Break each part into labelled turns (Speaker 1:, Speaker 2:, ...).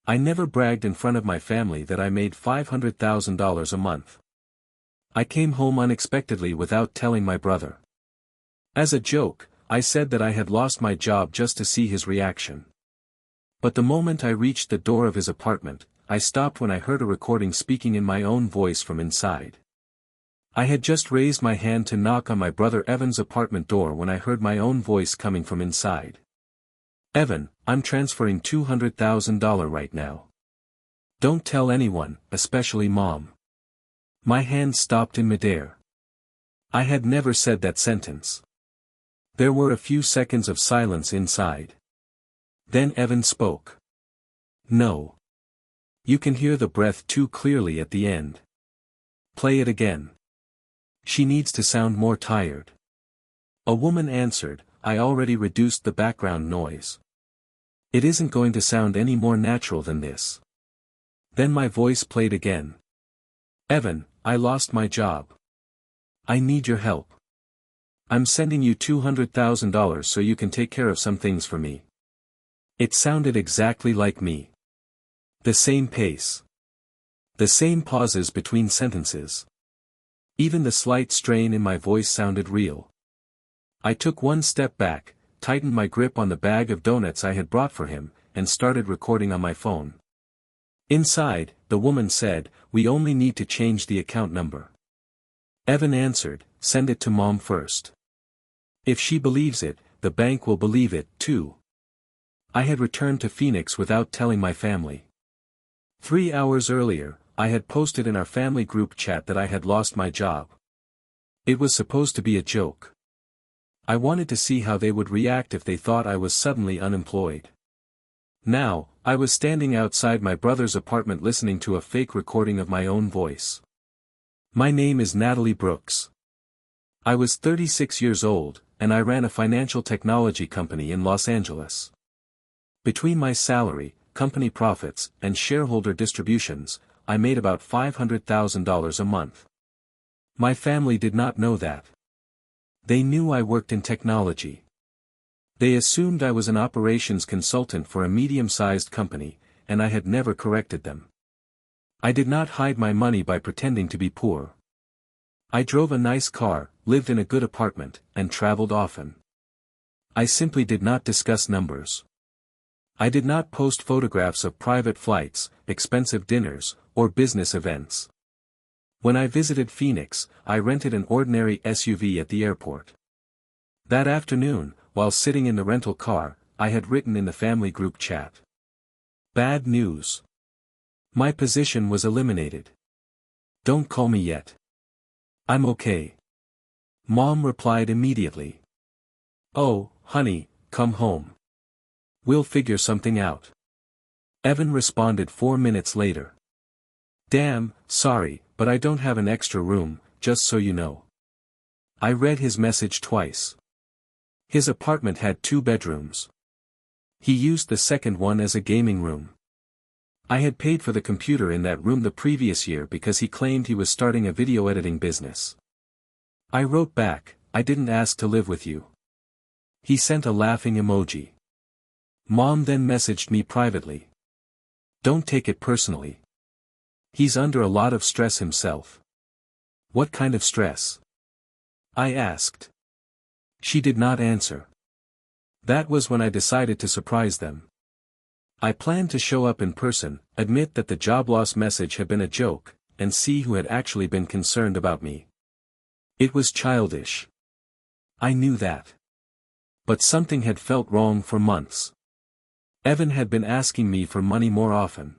Speaker 1: I never bragged in front of my family that I made $500,000 a month. I came home unexpectedly without telling my brother. As a joke, I said that I had lost my job just to see his reaction. But the moment I reached the door of his apartment, I stopped when I heard a recording speaking in my own voice from inside. I had just raised my hand to knock on my brother Evan's apartment door when I heard my own voice coming from inside. "Evan, I'm transferring $200,000 right now. Don't tell anyone, especially Mom." My hand stopped in midair. I had never said that sentence. There were a few seconds of silence inside. Then Evan spoke. "No. You can hear the breath too clearly at the end. Play it again. She needs to sound more tired." A woman answered, "I already reduced the background noise. It isn't going to sound any more natural than this." Then my voice played again. "Evan, I lost my job. I need your help. I'm sending you $200,000 so you can take care of some things for me." It sounded exactly like me. The same pace. The same pauses between sentences. Even the slight strain in my voice sounded real. I took one step back, tightened my grip on the bag of donuts I had brought for him, and started recording on my phone. Inside, the woman said, "We only need to change the account number." Evan answered, "Send it to Mom first. If she believes it, the bank will believe it, too." I had returned to Phoenix without telling my family. 3 hours earlier, I had posted in our family group chat that I had lost my job. It was supposed to be a joke. I wanted to see how they would react if they thought I was suddenly unemployed. Now, I was standing outside my brother's apartment listening to a fake recording of my own voice. My name is Natalie Brooks. I was 36 years old, and I ran a financial technology company in Los Angeles. Between my salary, company profits, and shareholder distributions, I made about $500,000 a month. My family did not know that. They knew I worked in technology. They assumed I was an operations consultant for a medium-sized company, and I had never corrected them. I did not hide my money by pretending to be poor. I drove a nice car, lived in a good apartment, and traveled often. I simply did not discuss numbers. I did not post photographs of private flights, expensive dinners, or business events. When I visited Phoenix, I rented an ordinary SUV at the airport. That afternoon, while sitting in the rental car, I had written in the family group chat. "Bad news. My position was eliminated. Don't call me yet. I'm okay." Mom replied immediately. "Oh, honey, come home. We'll figure something out." Evan responded 4 minutes later. "Damn, sorry, but I don't have an extra room, just so you know." I read his message twice. His apartment had 2 bedrooms. He used the second one as a gaming room. I had paid for the computer in that room the previous year because he claimed he was starting a video editing business. I wrote back, "I didn't ask to live with you." He sent a laughing emoji. Mom then messaged me privately. "Don't take it personally. He's under a lot of stress himself." "What kind of stress?" I asked. She did not answer. That was when I decided to surprise them. I planned to show up in person, admit that the job loss message had been a joke, and see who had actually been concerned about me. It was childish. I knew that. But something had felt wrong for months. Evan had been asking me for money more often.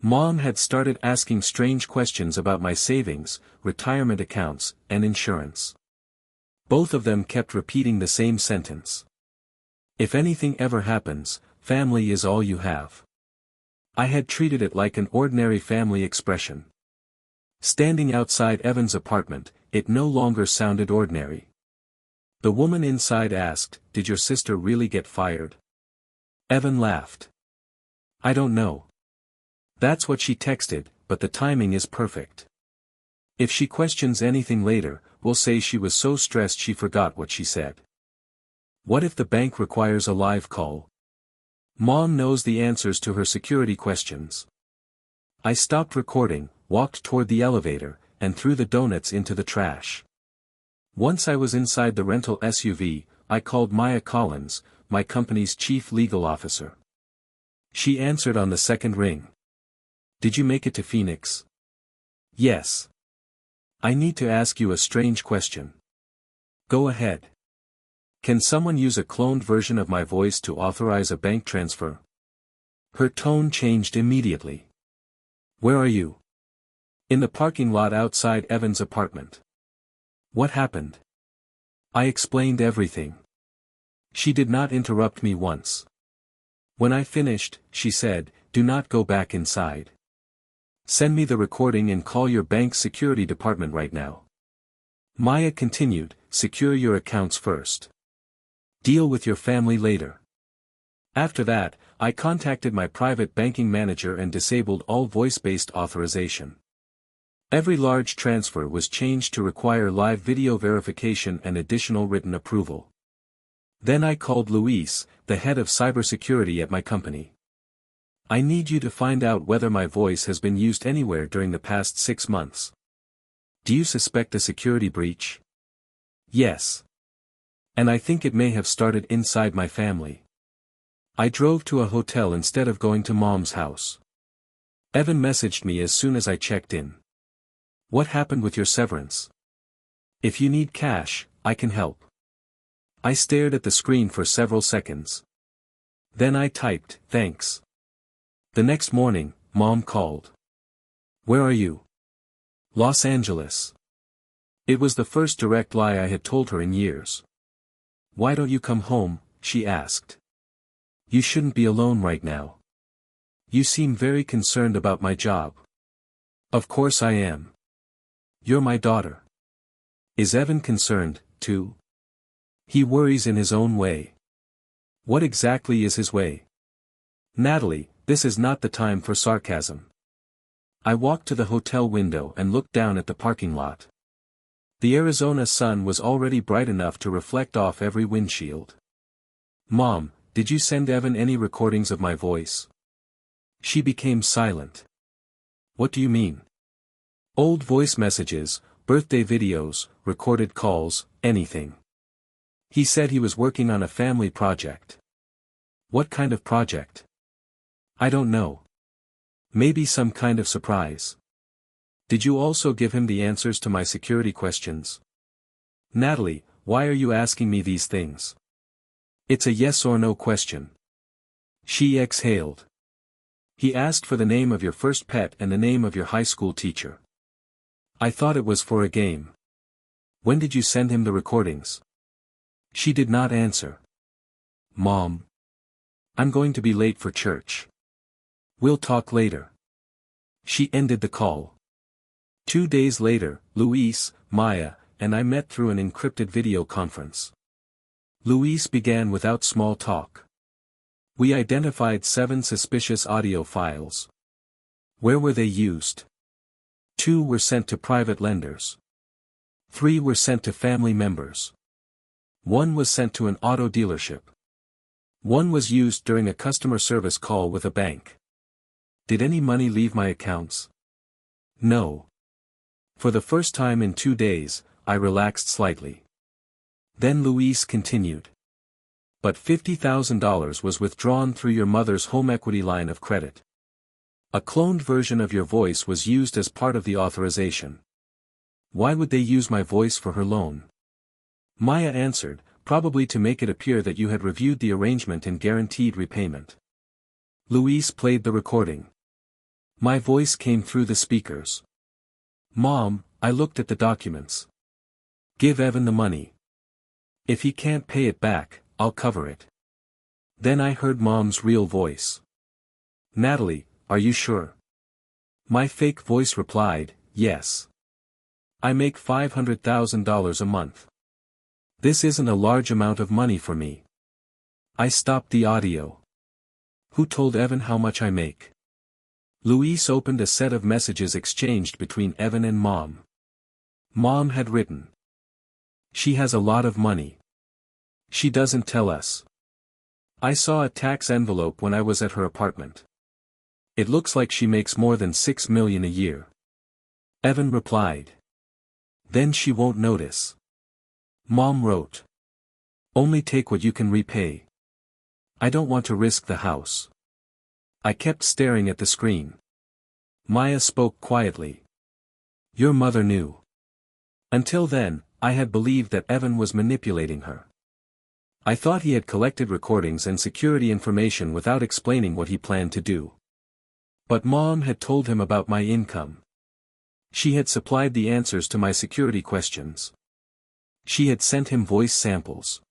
Speaker 1: Mom had started asking strange questions about my savings, retirement accounts, and insurance. Both of them kept repeating the same sentence. "If anything ever happens, family is all you have." I had treated it like an ordinary family expression. Standing outside Evan's apartment, it no longer sounded ordinary. The woman inside asked, "Did your sister really get fired?" Evan laughed. "I don't know. That's what she texted, but the timing is perfect. If she questions anything later, we'll say she was so stressed she forgot what she said." "What if the bank requires a live call?" Mom knows the answers to her security questions. I stopped recording, walked toward the elevator, and threw the donuts into the trash. Once I was inside the rental SUV, I called Maya Collins, my company's chief legal officer. She answered on the second ring. Did you make it to Phoenix? Yes. I need to ask you a strange question. Go ahead. Can someone use a cloned version of my voice to authorize a bank transfer? Her tone changed immediately. Where are you? In the parking lot outside Evan's apartment. What happened? I explained everything. She did not interrupt me once. When I finished, she said, "Do not go back inside. Send me the recording and call your bank's security department right now." Maya continued, "Secure your accounts first. Deal with your family later." After that, I contacted my private banking manager and disabled all voice-based authorization. Every large transfer was changed to require live video verification and additional written approval. Then I called Luis, the head of cybersecurity at my company. I need you to find out whether my voice has been used anywhere during the past 6 months. Do you suspect a security breach? Yes. And I think it may have started inside my family. I drove to a hotel instead of going to Mom's house. Evan messaged me as soon as I checked in. What happened with your severance? If you need cash, I can help. I stared at the screen for several seconds. Then I typed, "Thanks." The next morning, Mom called. "Where are you?" "Los Angeles." It was the first direct lie I had told her in years. "Why don't you come home?" she asked. "You shouldn't be alone right now. You seem very concerned about my job." "Of course I am. You're my daughter." "Is Evan concerned, too?" "He worries in his own way." "What exactly is his way?" "Natalie, this is not the time for sarcasm." I walked to the hotel window and looked down at the parking lot. The Arizona sun was already bright enough to reflect off every windshield. "Mom, did you send Evan any recordings of my voice?" She became silent. "What do you mean?" "Old voice messages, birthday videos, recorded calls, anything. He said he was working on a family project." "What kind of project?" "I don't know. Maybe some kind of surprise." "Did you also give him the answers to my security questions?" "Natalie, why are you asking me these things? It's a yes or no question." She exhaled. "He asked for the name of your first pet and the name of your high school teacher. I thought it was for a game. When did you send him the recordings?" She did not answer. "Mom. I'm going to be late for church. We'll talk later." She ended the call. 2 days later, Luis, Maya, and I met through an encrypted video conference. Luis began without small talk. We identified 7 suspicious audio files. Where were they used? 2 were sent to private lenders. 3 were sent to family members. 1 was sent to an auto dealership. 1 was used during a customer service call with a bank. Did any money leave my accounts? No. For the first time in 2 days, I relaxed slightly. Then Luis continued. "But $50,000 was withdrawn through your mother's home equity line of credit. A cloned version of your voice was used as part of the authorization. Why would they use my voice for her loan?" Maya answered, "Probably to make it appear that you had reviewed the arrangement and guaranteed repayment." Luis played the recording. My voice came through the speakers. "Mom, I looked at the documents. Give Evan the money. If he can't pay it back, I'll cover it." Then I heard Mom's real voice. "Natalie, are you sure?" My fake voice replied, "Yes. I make $500,000 a month. This isn't a large amount of money for me." I stopped the audio. "Who told Evan how much I make?" Luis opened a set of messages exchanged between Evan and Mom. Mom had written. "She has a lot of money. She doesn't tell us. I saw a tax envelope when I was at her apartment. It looks like she makes more than $6 million a year. Evan replied. Then she won't notice. Mom wrote. Only take what you can repay. I don't want to risk the house. I kept staring at the screen. Maya spoke quietly. Your mother knew. Until then, I had believed that Evan was manipulating her. I thought he had collected recordings and security information without explaining what he planned to do. But Mom had told him about my income. She had supplied the answers to my security questions. She had sent him voice samples.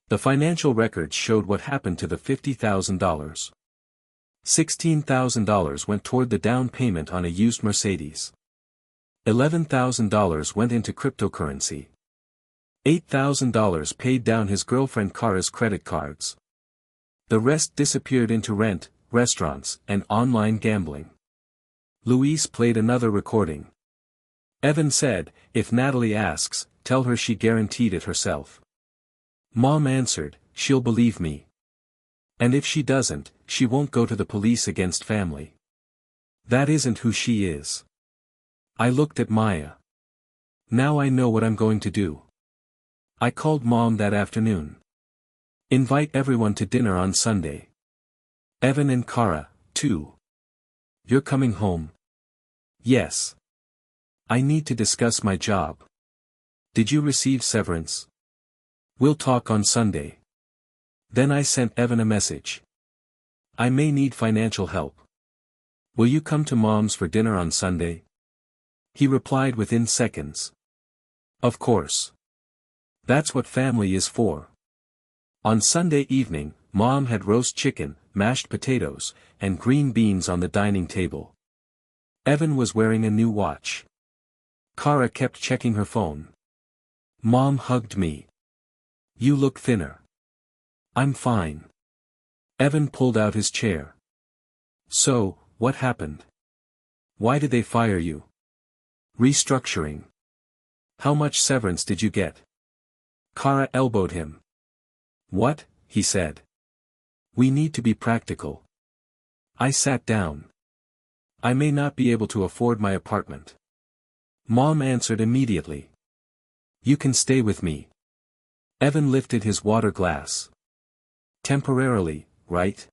Speaker 1: The financial records showed what happened to the $50,000. $16,000 went toward the down payment on a used Mercedes. $11,000 went into cryptocurrency. $8,000 paid down his girlfriend Kara's credit cards. The rest disappeared into rent, restaurants, and online gambling. Luis played another recording. Evan said, if Natalie asks, tell her she guaranteed it herself. Mom answered, she'll believe me. And if she doesn't, she won't go to the police against family. That isn't who she is. I looked at Maya. Now I know what I'm going to do. I called Mom that afternoon. Invite everyone to dinner on Sunday. Evan and Kara, too. You're coming home? Yes. I need to discuss my job. Did you receive severance? We'll talk on Sunday. Then I sent Evan a message. I may need financial help. Will you come to Mom's for dinner on Sunday? He replied within seconds. Of course. That's what family is for. On Sunday evening, Mom had roast chicken, mashed potatoes, and green beans on the dining table. Evan was wearing a new watch. Kara kept checking her phone. Mom hugged me. You look thinner. I'm fine. Evan pulled out his chair. So, what happened? Why did they fire you? Restructuring. How much severance did you get? Kara elbowed him. What? He said. We need to be practical. I sat down. I may not be able to afford my apartment. Mom answered immediately. You can stay with me. Evan lifted his water glass. Temporarily, right?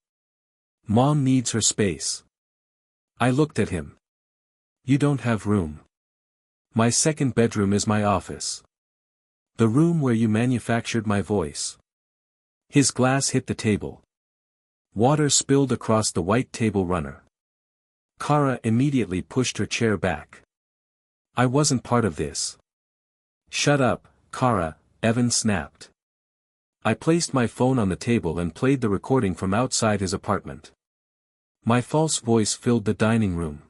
Speaker 1: Mom needs her space. I looked at him. You don't have room. My second bedroom is my office. The room where you manufactured my voice. His glass hit the table. Water spilled across the white table runner. Kara immediately pushed her chair back. I wasn't part of this. Shut up, Kara, Evan snapped. I placed my phone on the table and played the recording from outside his apartment. My false voice filled the dining room.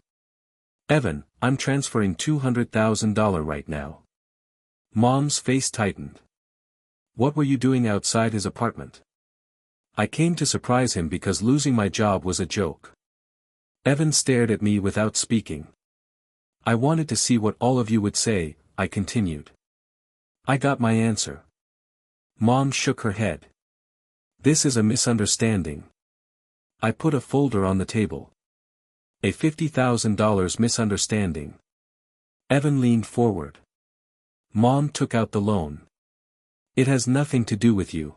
Speaker 1: Evan, I'm transferring $200,000 right now. Mom's face tightened. What were you doing outside his apartment? I came to surprise him because losing my job was a joke. Evan stared at me without speaking. I wanted to see what all of you would say, I continued. I got my answer. Mom shook her head. This is a misunderstanding. I put a folder on the table. A $50,000 misunderstanding. Evan leaned forward. Mom took out the loan. It has nothing to do with you.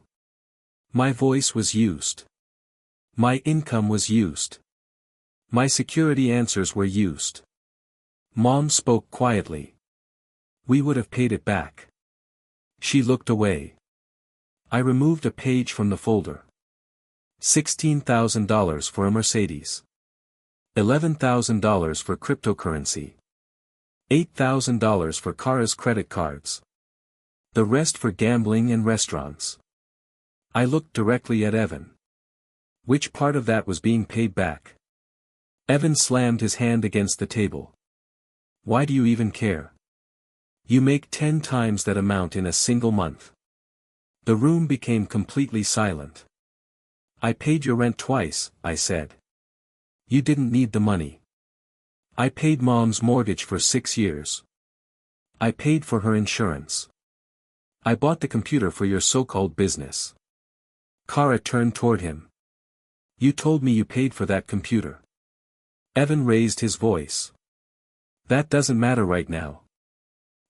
Speaker 1: My voice was used. My income was used. My security answers were used. Mom spoke quietly. We would have paid it back. She looked away. I removed a page from the folder. $16,000 for a Mercedes. $11,000 for cryptocurrency. $8,000 for Kara's credit cards. The rest for gambling and restaurants. I looked directly at Evan. Which part of that was being paid back? Evan slammed his hand against the table. Why do you even care? You make 10 times that amount in a single month. The room became completely silent. I paid your rent twice, I said. You didn't need the money. I paid Mom's mortgage for 6 years. I paid for her insurance. I bought the computer for your so-called business. Kara turned toward him. You told me you paid for that computer. Evan raised his voice. That doesn't matter right now.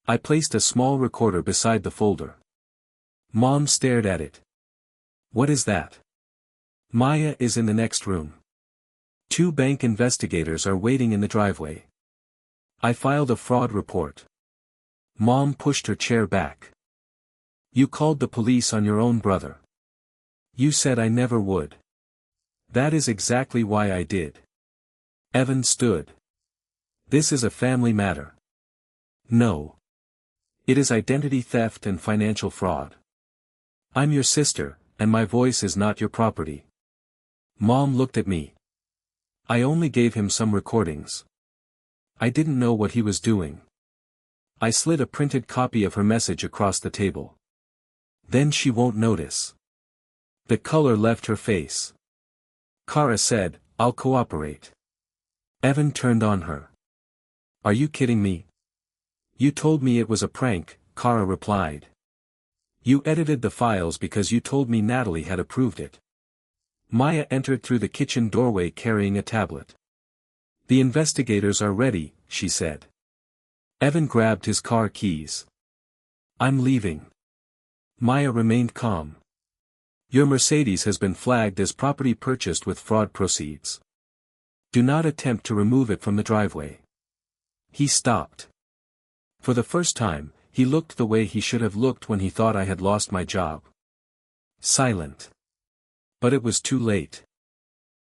Speaker 1: I placed a small recorder beside the folder. Mom stared at it. What is that? Maya is in the next room. 2 bank investigators are waiting in the driveway. I filed a fraud report. Mom pushed her chair back. You called the police on your own brother. You said I never would. That is exactly why I did. Evan stood. This is a family matter. No. It is identity theft and financial fraud. I'm your sister, and my voice is not your property. Mom looked at me. I only gave him some recordings. I didn't know what he was doing. I slid a printed copy of her message across the table. Then she won't notice. The color left her face. Kara said, I'll cooperate. Evan turned on her. Are you kidding me? You told me it was a prank, Kara replied. You edited the files because you told me Natalie had approved it. Maya entered through the kitchen doorway carrying a tablet. The investigators are ready, she said. Evan grabbed his car keys. I'm leaving. Maya remained calm. Your Mercedes has been flagged as property purchased with fraud proceeds. Do not attempt to remove it from the driveway. He stopped. For the first time, he looked the way he should have looked when he thought I had lost my job. Silent. But it was too late.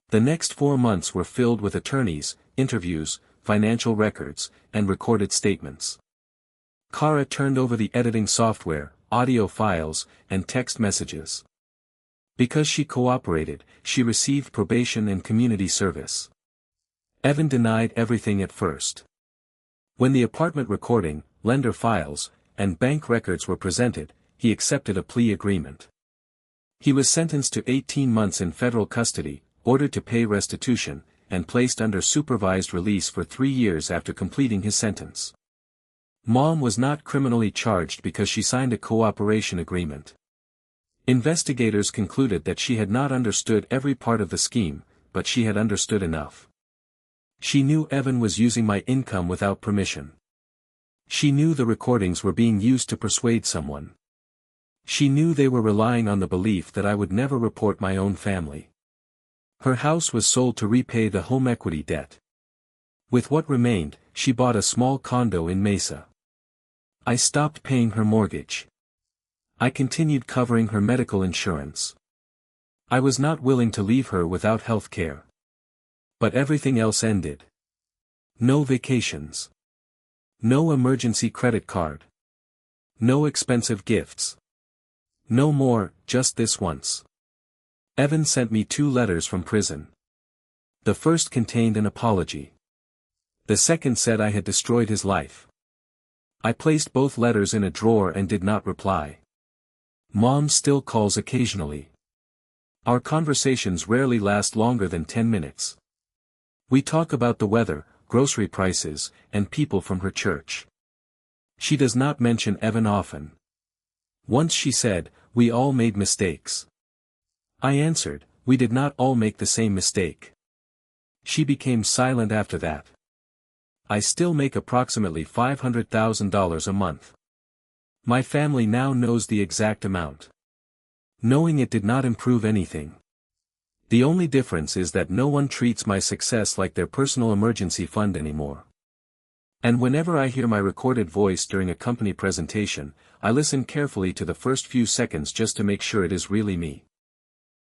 Speaker 1: The next 4 months were filled with attorneys, interviews, financial records, and recorded statements. Kara turned over the editing software, audio files, and text messages. Because she cooperated, she received probation and community service. Evan denied everything at first. When the apartment recording, lender files, and bank records were presented, he accepted a plea agreement. He was sentenced to 18 months in federal custody, ordered to pay restitution, and placed under supervised release for 3 years after completing his sentence. Mom was not criminally charged because she signed a cooperation agreement. Investigators concluded that she had not understood every part of the scheme, but she had understood enough. She knew Evan was using my income without permission. She knew the recordings were being used to persuade someone. She knew they were relying on the belief that I would never report my own family. Her house was sold to repay the home equity debt. With what remained, she bought a small condo in Mesa. I stopped paying her mortgage. I continued covering her medical insurance. I was not willing to leave her without health care. But everything else ended. No vacations. No emergency credit card. No expensive gifts. No more, just this once. Evan sent me 2 letters from prison. The first contained an apology. The second said I had destroyed his life. I placed both letters in a drawer and did not reply. Mom still calls occasionally. Our conversations rarely last longer than 10 minutes. We talk about the weather, grocery prices, and people from her church. She does not mention Evan often. Once she said, we all made mistakes. I answered, we did not all make the same mistake. She became silent after that. I still make approximately $500,000 a month. My family now knows the exact amount. Knowing it did not improve anything. The only difference is that no one treats my success like their personal emergency fund anymore. And whenever I hear my recorded voice during a company presentation, I listen carefully to the first few seconds just to make sure it is really me.